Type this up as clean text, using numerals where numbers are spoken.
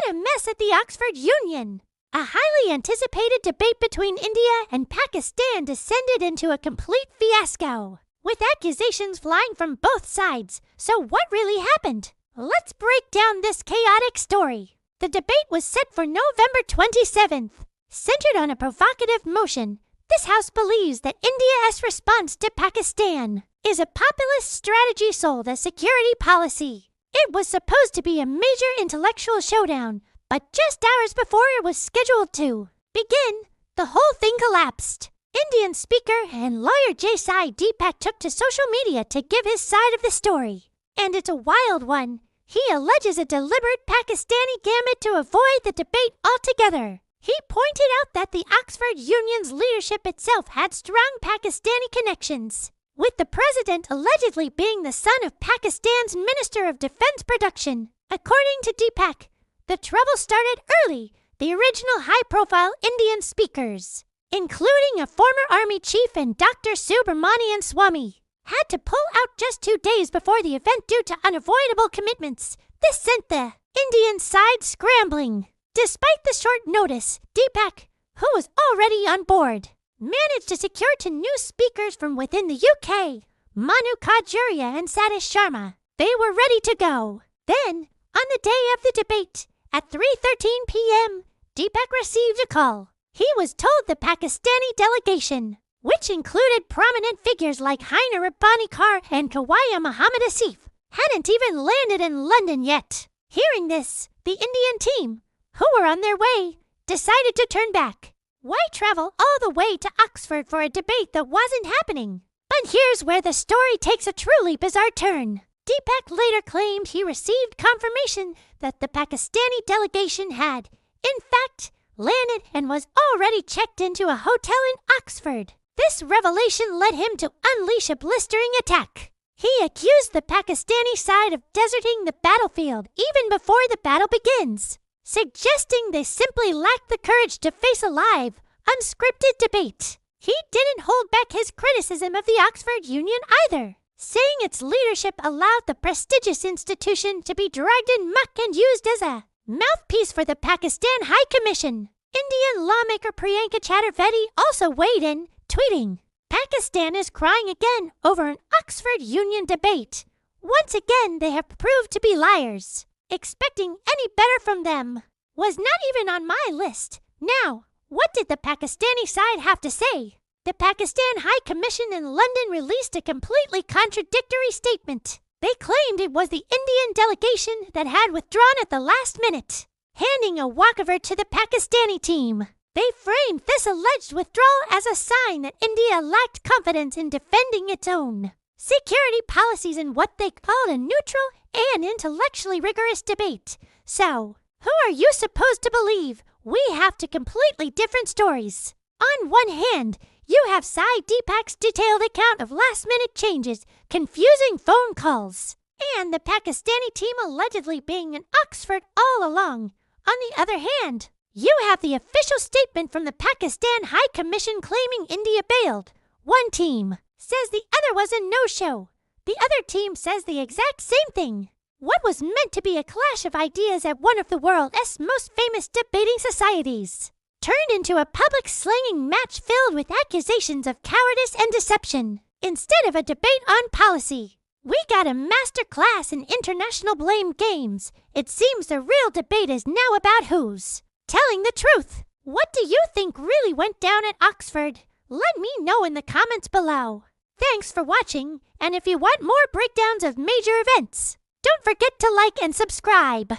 a mess at the Oxford Union. A highly anticipated debate between India and Pakistan descended into a complete fiasco, with accusations flying from both sides. So what really happened? Let's break down this chaotic story. The debate was set for November 27th. Centered on a provocative motion, this House believes that India's response to Pakistan is a populist strategy sold as security policy. It was supposed to be a major intellectual showdown, but just hours before it was scheduled to begin, the whole thing collapsed. Indian speaker and lawyer Sai Deepak took to social media to give his side of the story. And it's a wild one. He alleges a deliberate Pakistani gambit to avoid the debate altogether. He pointed out that the Oxford Union's leadership itself had strong Pakistani connections, with the president allegedly being the son of Pakistan's Minister of Defense Production. According to Deepak, the trouble started early. The original high-profile Indian speakers, including a former army chief and Dr. Subramanian Swamy, had to pull out just 2 days before the event due to unavoidable commitments. This sent the Indian side scrambling. Despite the short notice, Deepak, who was already on board, managed to secure 2 new speakers from within the UK, Manu Kajuria and Satish Sharma. They were ready to go. Then, on the day of the debate, at 3:13 p.m., Deepak received a call. He was told the Pakistani delegation, which included prominent figures like Haina Rabbani Kar and Kawaya Muhammad Asif, hadn't even landed in London yet. Hearing this, the Indian team, who were on their way, decided to turn back. Why travel all the way to Oxford for a debate that wasn't happening? But here's where the story takes a truly bizarre turn. Deepak later claimed he received confirmation that the Pakistani delegation had, in fact, landed and was already checked into a hotel in Oxford. This revelation led him to unleash a blistering attack. He accused the Pakistani side of deserting the battlefield even before the battle begins, suggesting they simply lacked the courage to face a live, unscripted debate. He didn't hold back his criticism of the Oxford Union either, saying its leadership allowed the prestigious institution to be dragged in muck and used as a mouthpiece for the Pakistan High Commission. Indian lawmaker Priyanka Chaturvedi also weighed in, tweeting, "Pakistan is crying again over an Oxford Union debate. Once again, they have proved to be liars. Expecting any better from them was not even on my list." Now, what did the Pakistani side have to say? The Pakistan High Commission in London released a completely contradictory statement. They claimed it was the Indian delegation that had withdrawn at the last minute, handing a walkover to the Pakistani team. They framed this alleged withdrawal as a sign that India lacked confidence in defending its own security policies in what they called a neutral and intellectually rigorous debate. So, who are you supposed to believe? We have 2 completely different stories. On one hand, you have Sai Deepak's detailed account of last-minute changes, confusing phone calls, and the Pakistani team allegedly being in Oxford all along. On the other hand, you have the official statement from the Pakistan High Commission claiming India bailed. One team says the other was a no-show. The other team says the exact same thing. What was meant to be a clash of ideas at one of the world's most famous debating societies turned into a public slanging match filled with accusations of cowardice and deception. Instead of a debate on policy, we got a master class in international blame games. It seems the real debate is now about who's telling the truth. What do you think really went down at Oxford? Let me know in the comments below. Thanks for watching, and if you want more breakdowns of major events, don't forget to like and subscribe.